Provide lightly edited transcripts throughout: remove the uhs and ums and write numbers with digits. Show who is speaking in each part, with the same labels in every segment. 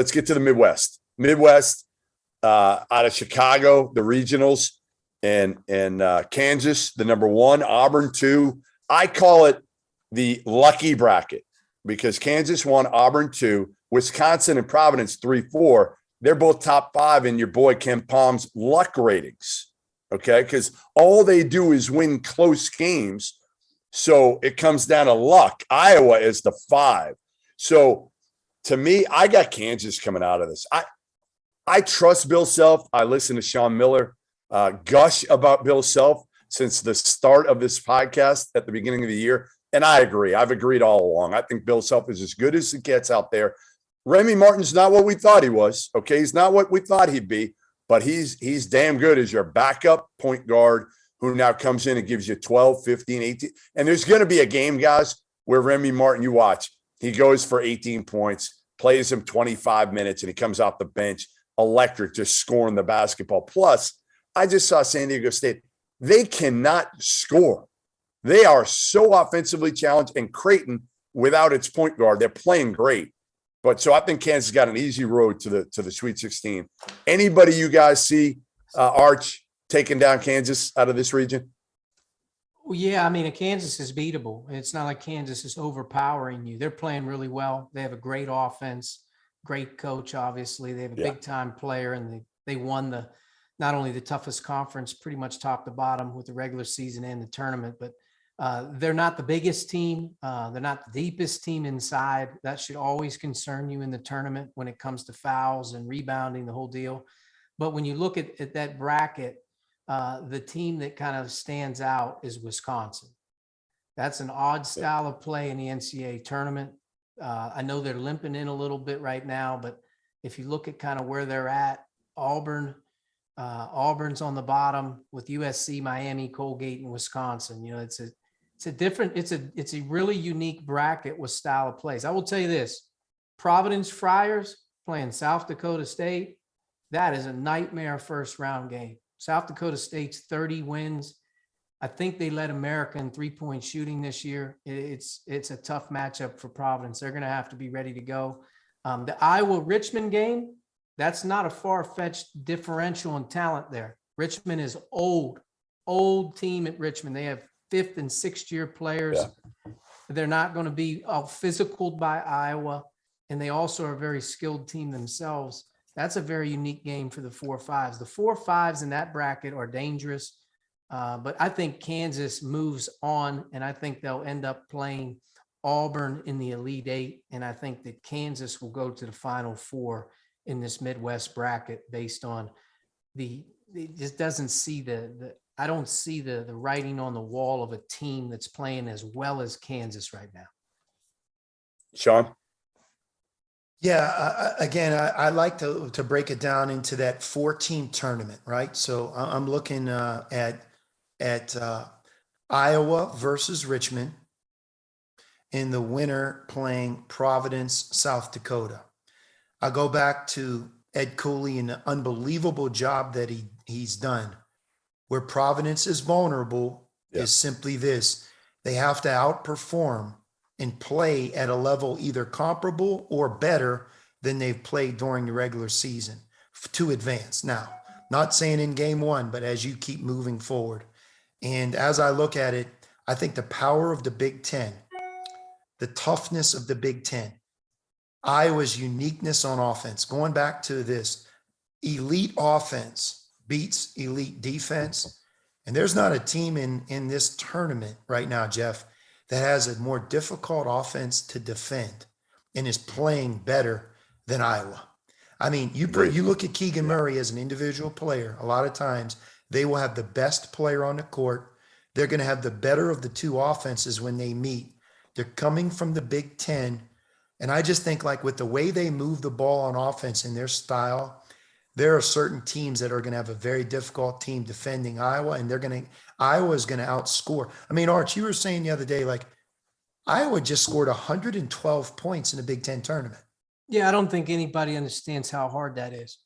Speaker 1: let's get to the Midwest. Midwest, out of Chicago, the regionals, and Kansas, the number 1, Auburn 2. I call it the lucky bracket because Kansas 1, Auburn 2, Wisconsin and Providence 3-4. They're both top 5 in your boy Ken Palm's luck ratings. Okay, because all they do is win close games. So it comes down to luck. Iowa is the 5. So to me, I got Kansas coming out of this. I trust Bill Self. I listen to Sean Miller gush about Bill Self since the start of this podcast at the beginning of the year. And I agree. I've agreed all along. I think Bill Self is as good as it gets out there. Remy Martin's not what we thought he was. Okay, he's not what we thought he'd be. But he's damn good as your backup point guard who now comes in and gives you 12, 15, 18. And there's going to be a game, guys, where Remy Martin, you watch, he goes for 18 points, plays him 25 minutes, and he comes off the bench, electric, just scoring the basketball. Plus, I just saw San Diego State. They cannot score. They are so offensively challenged. And Creighton, without its point guard, they're playing great. But so I think Kansas got an easy road to the Sweet 16. Anybody you guys see, Arch, taking down Kansas out of this region?
Speaker 2: Well, yeah, I mean, Kansas is beatable. It's not like Kansas is overpowering you. They're playing really well. They have a great offense, great coach, obviously. They have a big-time player, and they won not only the toughest conference, pretty much top to bottom with the regular season and the tournament, but they're not the biggest team. They're not the deepest team inside. That should always concern you in the tournament when it comes to fouls and rebounding, the whole deal. But when you look at that bracket, the team that kind of stands out is Wisconsin. That's an odd style of play in the NCAA tournament. I know they're limping in a little bit right now, but if you look at kind of where they're at, Auburn's on the bottom with USC, Miami, Colgate, and Wisconsin. You know, it's a really unique bracket with style of plays. I will tell you this, Providence Friars playing South Dakota State. That is a nightmare first round game. South Dakota State's 30 wins. I think they led America in 3-point shooting this year. It's a tough matchup for Providence. They're going to have to be ready to go. The Iowa-Richmond game, that's not a far-fetched differential in talent there. Richmond is old team at Richmond. They have 5th and 6th year players. Yeah. They're not going to be physical by Iowa, and they also are a very skilled team themselves. That's a very unique game for the 4-5s. The 4-5s in that bracket are dangerous, but I think Kansas moves on, and I think they'll end up playing Auburn in the Elite 8, and I think that Kansas will go to the Final Four in this Midwest bracket based on it just doesn't see I don't see the writing on the wall of a team that's playing as well as Kansas right now.
Speaker 1: Sean?
Speaker 3: Yeah, again, I like to break it down into that 4-team tournament, right? So I'm looking at Iowa versus Richmond, in the winner playing Providence, South Dakota. I go back to Ed Cooley and the unbelievable job that he's done. Where Providence is vulnerable is simply this. They have to outperform and play at a level either comparable or better than they've played during the regular season to advance. Now, not saying in game 1, but as you keep moving forward. And as I look at it, I think the power of the Big Ten, the toughness of the Big Ten, Iowa's uniqueness on offense, going back to this elite offense beats elite defense. And there's not a team in this tournament right now, Jeff, that has a more difficult offense to defend and is playing better than Iowa. I mean, you look at Keegan Murray as an individual player. A lot of times they will have the best player on the court. They're going to have the better of the two offenses when they meet. They're coming from the Big Ten. And I just think, like, with the way they move the ball on offense in their style, there are certain teams that are going to have a very difficult team defending Iowa, and Iowa is going to outscore. I mean, Arch, you were saying the other day, like, Iowa just scored 112 points in the Big Ten tournament.
Speaker 2: Yeah, I don't think anybody understands how hard that is.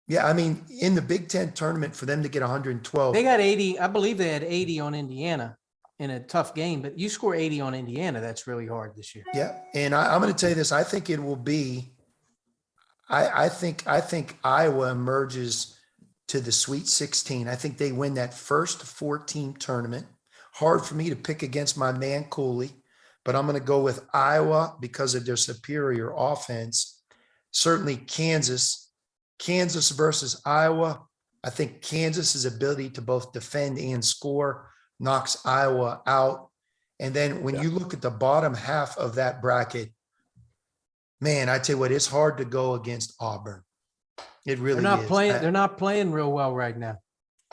Speaker 3: Yeah, I mean, in the Big Ten tournament, for them to get 112.
Speaker 2: They got 80. I believe they had 80 on Indiana in a tough game, but you score 80 on Indiana, that's really hard this year.
Speaker 3: Yeah, and I'm going to tell you this. I think it will be I think Iowa emerges to the Sweet 16. I think they win that first 4-team tournament. Hard for me to pick against my man Cooley, but I'm going to go with Iowa because of their superior offense. Certainly Kansas versus Iowa. I think Kansas's ability to both defend and score knocks Iowa out. And then when you look at the bottom half of that bracket, man, I tell you what, it's hard to go against Auburn. It really is.
Speaker 2: They're not playing real well right now.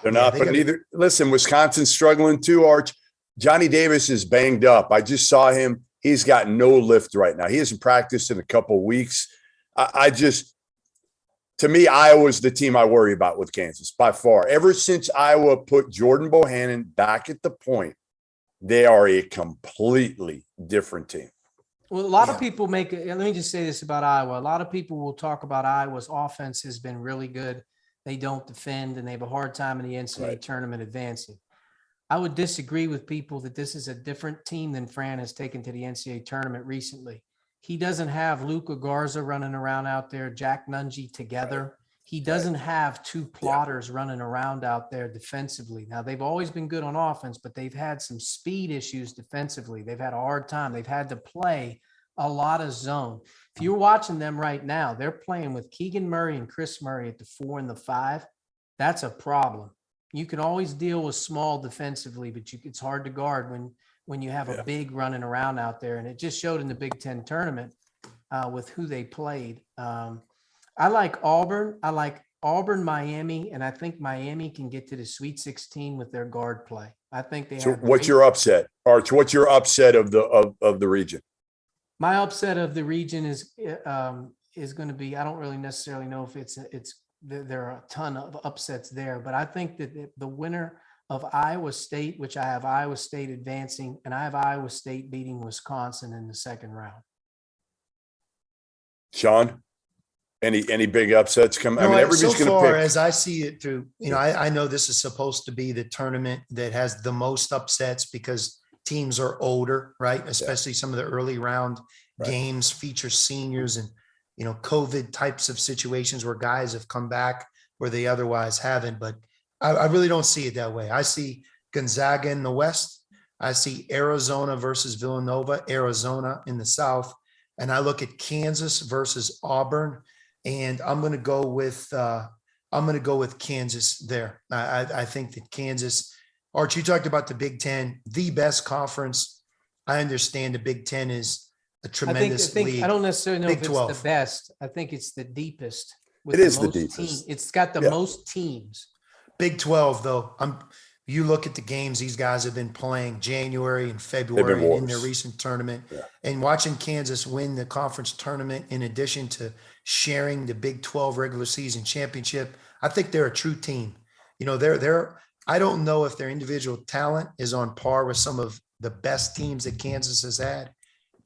Speaker 1: They're not, but neither. Listen, Wisconsin's struggling too, Arch. Johnny Davis is banged up. I just saw him. He's got no lift right now. He hasn't practiced in a couple of weeks. To me, Iowa's the team I worry about with Kansas by far. Ever since Iowa put Jordan Bohannon back at the point, they are a completely different team.
Speaker 2: Well, a lot of people let me just say this about Iowa. A lot of people will talk about Iowa's offense has been really good. They don't defend and they have a hard time in the NCAA tournament advancing. I would disagree with people that this is a different team than Fran has taken to the NCAA tournament recently. He doesn't have Luca Garza running around out there, Jack Nungy together. He doesn't have two plotters running around out there defensively. Now, they've always been good on offense, but they've had some speed issues defensively. They've had a hard time. They've had to play a lot of zone. If you're watching them right now, they're playing with Keegan Murray and Chris Murray at the 4 and the 5. That's a problem. You can always deal with small defensively, but it's hard to guard when you have a big running around out there. And it just showed in the Big Ten tournament with who they played. I like Auburn. I like Auburn, Miami, and I think Miami can get to the Sweet 16 with their guard play. I think they.
Speaker 1: So, what's your upset, Arch? What's your upset of the region? My
Speaker 2: upset of the region is going to be. I don't really necessarily know if it's. There are a ton of upsets there, but I think that the winner of Iowa State, which I have Iowa State advancing, and I have Iowa State beating Wisconsin in the second round.
Speaker 1: Sean? Any big upsets come? I mean, everybody's going to pick.
Speaker 3: As I see it through, I know this is supposed to be the tournament that has the most upsets because teams are older, right? Especially some of the early round games feature seniors and, COVID types of situations where guys have come back where they otherwise haven't. But I really don't see it that way. I see Gonzaga in the West. I see Arizona versus Villanova, Arizona in the South. And I look at Kansas versus Auburn. And I'm going to go with Kansas there. I think that Kansas, Archie, you talked about the Big Ten, the best conference. I understand the Big Ten is a tremendous league.
Speaker 2: I don't necessarily know
Speaker 3: Big
Speaker 2: if
Speaker 3: 12.
Speaker 2: It's the best. I think it's the deepest.
Speaker 1: It is the deepest.
Speaker 2: It's got the most teams.
Speaker 3: Big 12, though. You look at the games these guys have been playing January and February in their recent tournament, and watching Kansas win the conference tournament in addition to sharing the Big 12 regular season championship. I think they're a true team. I don't know if their individual talent is on par with some of the best teams that Kansas has had,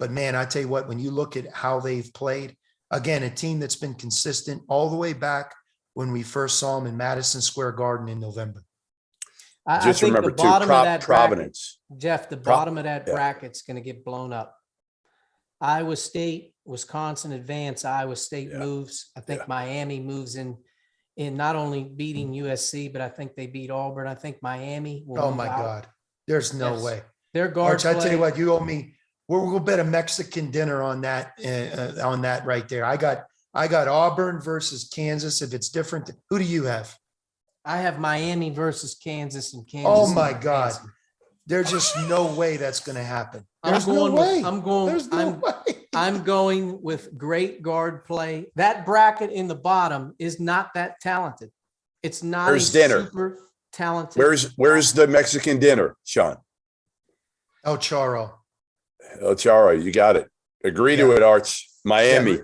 Speaker 3: but man, I tell you what, when you look at how they've played, again, a team that's been consistent all the way back when we first saw them in Madison Square Garden in November.
Speaker 1: Just remember, Providence.
Speaker 2: Jeff, the bottom of that bracket's going to get blown up. Iowa State, Wisconsin advance. Iowa State moves. I think Miami moves in not only beating USC, but I think they beat Auburn. I think Miami will.
Speaker 3: Oh, my God. There's no way.
Speaker 2: Their guard
Speaker 3: Arch, I tell you what, you owe me. We'll bet a Mexican dinner on that right there. I got Auburn versus Kansas. If it's different, who do you have?
Speaker 2: I have Miami versus Kansas and Kansas.
Speaker 3: Oh my God. There's just no way that's going to happen. There's no way.
Speaker 2: I'm going with great guard play. That bracket in the bottom is not that talented. It's not super talented.
Speaker 1: Where's the Mexican dinner, Sean?
Speaker 3: El Charro,
Speaker 1: you got it. Agree to it, Arch. Miami.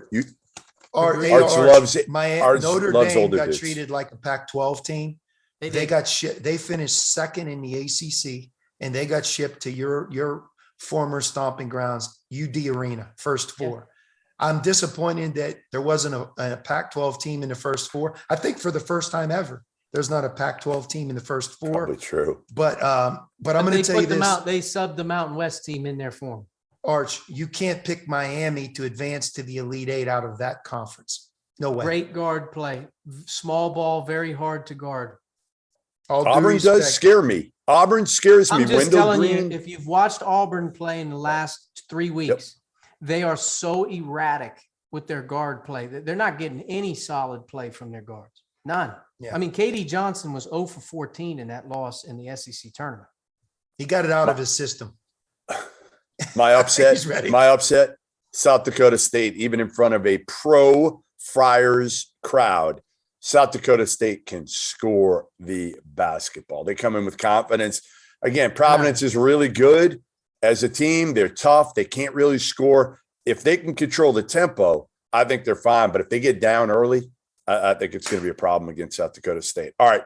Speaker 3: Arch
Speaker 1: loves it.
Speaker 3: Notre Dame got treated like a Pac-12 team. They finished second in the ACC, and they got shipped to your former stomping grounds, UD Arena, first four. I'm disappointed that there wasn't a Pac-12 team in the first four. I think for the first time ever, there's not a Pac-12 team in the first four.
Speaker 1: Probably true.
Speaker 3: But I'm going to tell you this.
Speaker 2: They subbed the Mountain West team in there for them.
Speaker 3: Arch, you can't pick Miami to advance to the Elite Eight out of that conference. No way.
Speaker 2: Great guard play. Small ball, very hard to guard.
Speaker 3: All due
Speaker 1: Auburn does
Speaker 3: respect.
Speaker 1: scare me. Auburn scares me.
Speaker 2: I'm just
Speaker 1: Wendell
Speaker 2: telling
Speaker 1: Green.
Speaker 2: you, if you've watched Auburn play in the last 3 weeks, they are so erratic with their guard play that they're not getting any solid play from their guards. None.
Speaker 3: Yeah.
Speaker 2: I mean, KD Johnson was 0 for 14 in that loss in the SEC tournament.
Speaker 3: He got it out of his system.
Speaker 1: My upset,
Speaker 3: He's ready.
Speaker 1: South Dakota State, even in front of a pro Friars crowd, South Dakota State can score the basketball. They come in with confidence. Again, Providence is really good as a team. They're tough. They can't really score. If they can control the tempo, I think they're fine. But if they get down early, I think it's going to be a problem against South Dakota State. All right.